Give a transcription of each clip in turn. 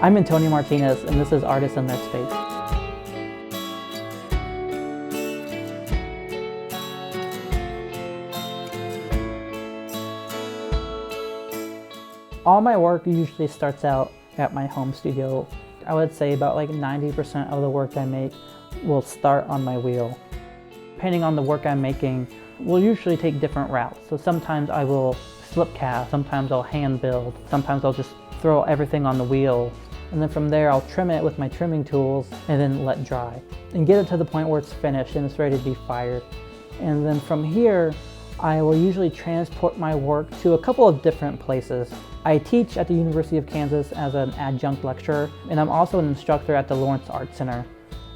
I'm Antonio Martinez, and this is Artists in Their Space. All my work usually starts out at my home studio. I would say about like 90% of the work I make will start on my wheel. Depending on the work I'm making, we'll usually take different routes. So sometimes I will slip cast, sometimes I'll hand build, sometimes I'll just throw everything on the wheel. And then from there, I'll trim it with my trimming tools and then let dry. And get it to the point where it's finished and it's ready to be fired. And then from here, I will usually transport my work to a couple of different places. I teach at the University of Kansas as an adjunct lecturer, and I'm also an instructor at the Lawrence Art Center.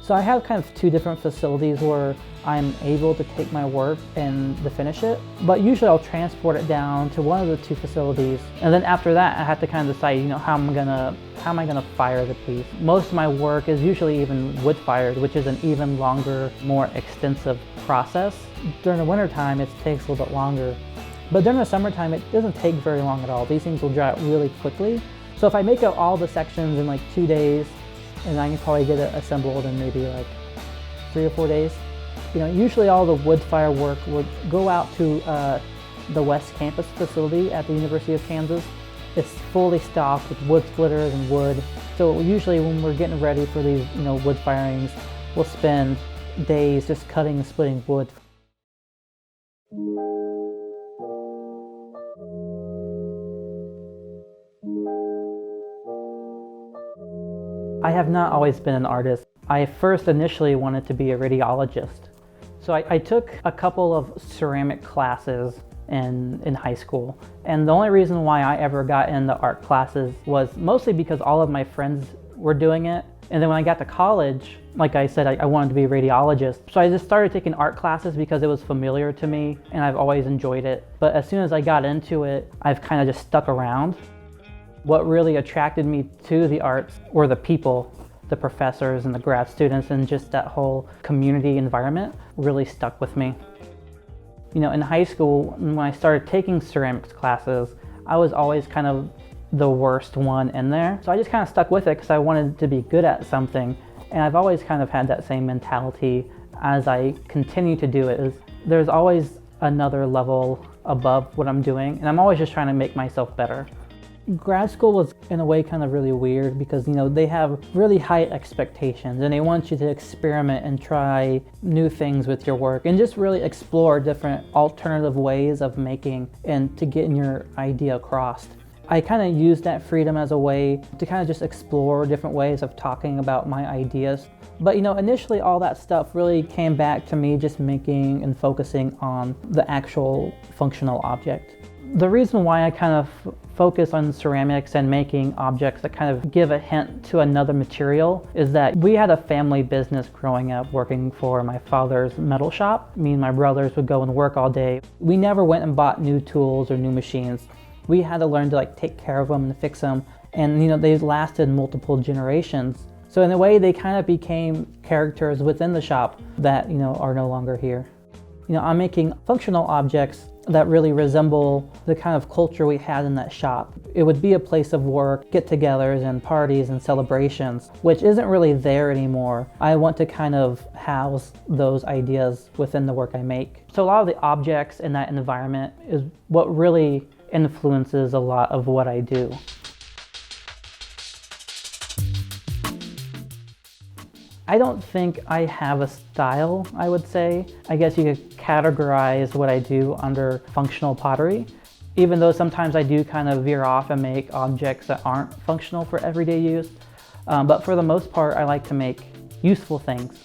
So I have kind of two different facilities where I'm able to take my work and to finish it, but usually I'll transport it down to one of the two facilities, and then after that I have to kind of decide, how am I gonna fire the piece. Most of my work is usually even wood fired, which is an even longer, more extensive process. During the winter time, it takes a little bit longer, but during the summertime, it doesn't take very long at all. These things will dry out really quickly. So if I make out all the sections in like 2 days, and I can probably get it assembled in maybe like 3 or 4 days. Usually all the wood fire work would go out to the West Campus facility at the University of Kansas. It's fully stocked with wood splitters and wood. So usually when we're getting ready for these, wood firings, we'll spend days just cutting and splitting wood. I have not always been an artist. I first initially wanted to be a radiologist. So I took a couple of ceramic classes in high school. And the only reason why I ever got into art classes was mostly because all of my friends were doing it. And then when I got to college, like I said, I wanted to be a radiologist. So I just started taking art classes because it was familiar to me and I've always enjoyed it. But as soon as I got into it, I've kind of just stuck around. What really attracted me to the arts were the people, the professors and the grad students, and just that whole community environment really stuck with me. In high school, when I started taking ceramics classes, I was always kind of the worst one in there. So I just kind of stuck with it because I wanted to be good at something. And I've always kind of had that same mentality as I continue to do it. There's always another level above what I'm doing, and I'm always just trying to make myself better. Grad school was in a way kind of really weird because they have really high expectations and they want you to experiment and try new things with your work and just really explore different alternative ways of making and to getting your idea across. I kind of used that freedom as a way to kind of just explore different ways of talking about my ideas. But initially all that stuff really came back to me just making and focusing on the actual functional object. The reason why I kind of focus on ceramics and making objects that kind of give a hint to another material is that we had a family business growing up working for my father's metal shop. Me and my brothers would go and work all day. We never went and bought new tools or new machines. We had to learn to take care of them and fix them. And they lasted multiple generations. So in a way, they kind of became characters within the shop that, are no longer here. I'm making functional objects that really resemble the kind of culture we had in that shop. It would be a place of work, get-togethers and parties and celebrations, which isn't really there anymore. I want to kind of house those ideas within the work I make. So a lot of the objects in that environment is what really influences a lot of what I do. I don't think I have a style, I would say. I guess you could categorize what I do under functional pottery, even though sometimes I do kind of veer off and make objects that aren't functional for everyday use. But for the most part, I like to make useful things.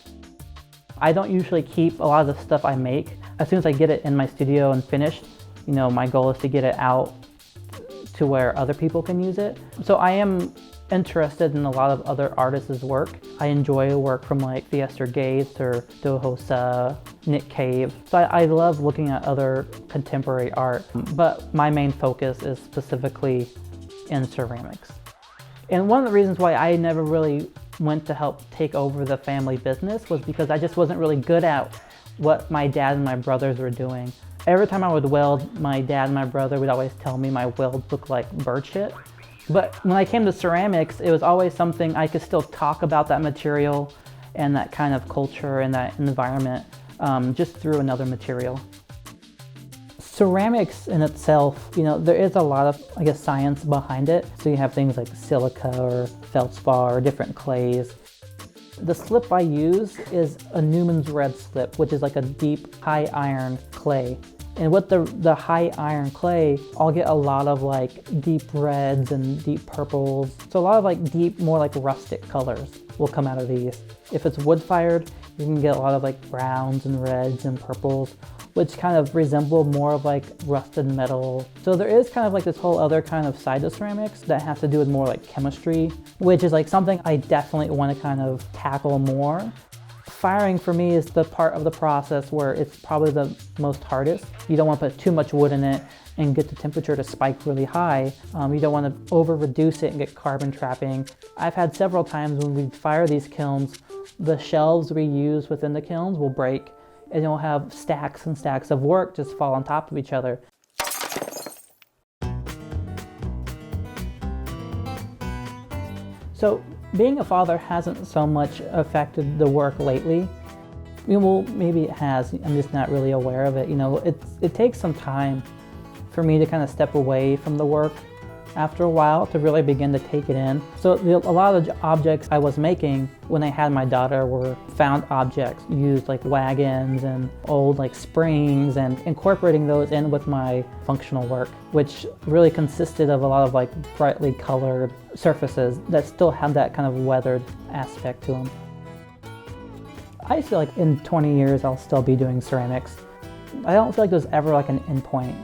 I don't usually keep a lot of the stuff I make. As soon as I get it in my studio and finished, my goal is to get it out to where other people can use it. So I am interested in a lot of other artists' work. I enjoy work from Theaster Gates or Do Hosa, Nick Cave. So I love looking at other contemporary art, but my main focus is specifically in ceramics. And one of the reasons why I never really went to help take over the family business was because I just wasn't really good at what my dad and my brothers were doing. Every time I would weld, my dad and my brother would always tell me my welds looked like bird shit. But when I came to ceramics, it was always something I could still talk about that material and that kind of culture and that environment just through another material. Ceramics in itself, there is a lot of, I guess, science behind it. So you have things like silica or feldspar or different clays. The slip I use is a Newman's Red slip, which is like a deep, high iron clay. And with the high iron clay, I'll get a lot of like deep reds and deep purples. So a lot of like deep, more like rustic colors will come out of these. If it's wood fired, you can get a lot of like browns and reds and purples, which kind of resemble more of like rusted metal. So there is kind of like this whole other kind of side of ceramics that has to do with more like chemistry, which is like something I definitely want to kind of tackle more. Firing for me is the part of the process where it's probably the most hardest. You don't want to put too much wood in it and get the temperature to spike really high. You don't want to over reduce it and get carbon trapping. I've had several times when we fire these kilns, the shelves we use within the kilns will break, and you'll have stacks and stacks of work just fall on top of each other. So being a father hasn't so much affected the work lately. Well, maybe it has, I'm just not really aware of it. It takes some time for me to kind of step away from the work after a while to really begin to take it in. So a lot of the objects I was making when I had my daughter were found objects, used like wagons and old like springs, and incorporating those in with my functional work, which really consisted of a lot of like brightly colored surfaces that still had that kind of weathered aspect to them. I feel like in 20 years I'll still be doing ceramics. I don't feel like there's ever like an end point.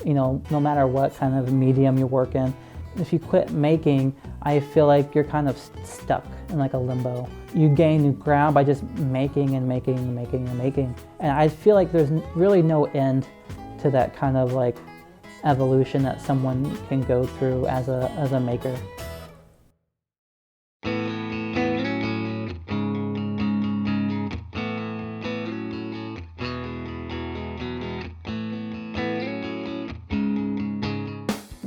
No matter what kind of medium you work in, if you quit making, I feel like you're kind of stuck in like a limbo. You gain new ground by just making and making and making and making. And I feel like there's really no end to that kind of like evolution that someone can go through as a maker.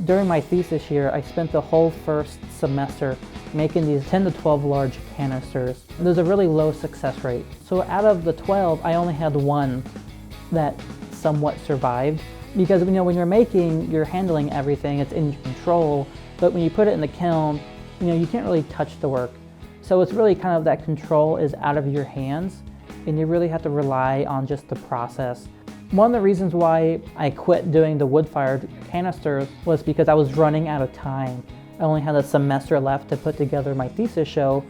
During my thesis year, I spent the whole first semester making these 10 to 12 large canisters. There's a really low success rate. So out of the 12, I only had one that somewhat survived. Because when you're making, you're handling everything, it's in your control, but when you put it in the kiln, you can't really touch the work. So it's really kind of that control is out of your hands, and you really have to rely on just the process. One of the reasons why I quit doing the wood-fired canisters was because I was running out of time. I only had a semester left to put together my thesis show,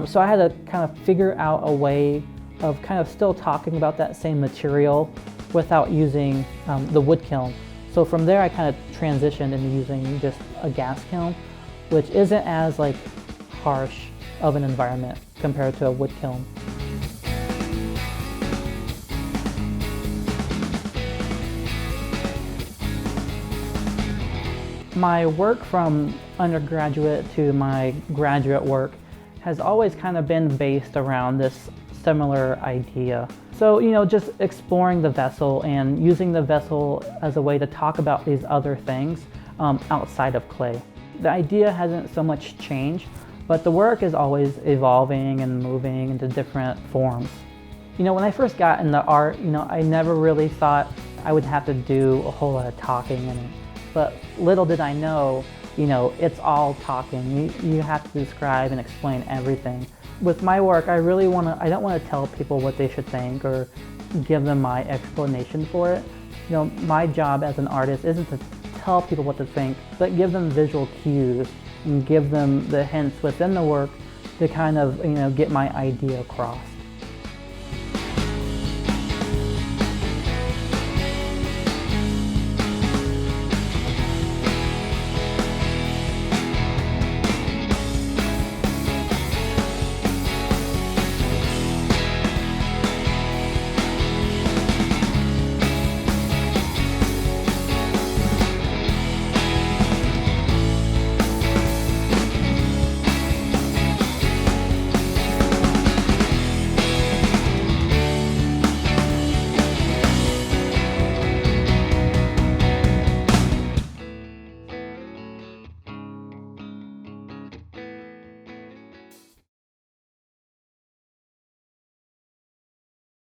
so I had to kind of figure out a way of kind of still talking about that same material without using the wood kiln. So from there I kind of transitioned into using just a gas kiln, which isn't as like harsh of an environment compared to a wood kiln. My work from undergraduate to my graduate work has always kind of been based around this similar idea. So, just exploring the vessel and using the vessel as a way to talk about these other things outside of clay. The idea hasn't so much changed, but the work is always evolving and moving into different forms. When I first got into art, I never really thought I would have to do a whole lot of talking in it. But little did I know, it's all talking. You have to describe and explain everything. With my work, I don't want to tell people what they should think or give them my explanation for it. My job as an artist isn't to tell people what to think, but give them visual cues and give them the hints within the work to kind of, get my idea across.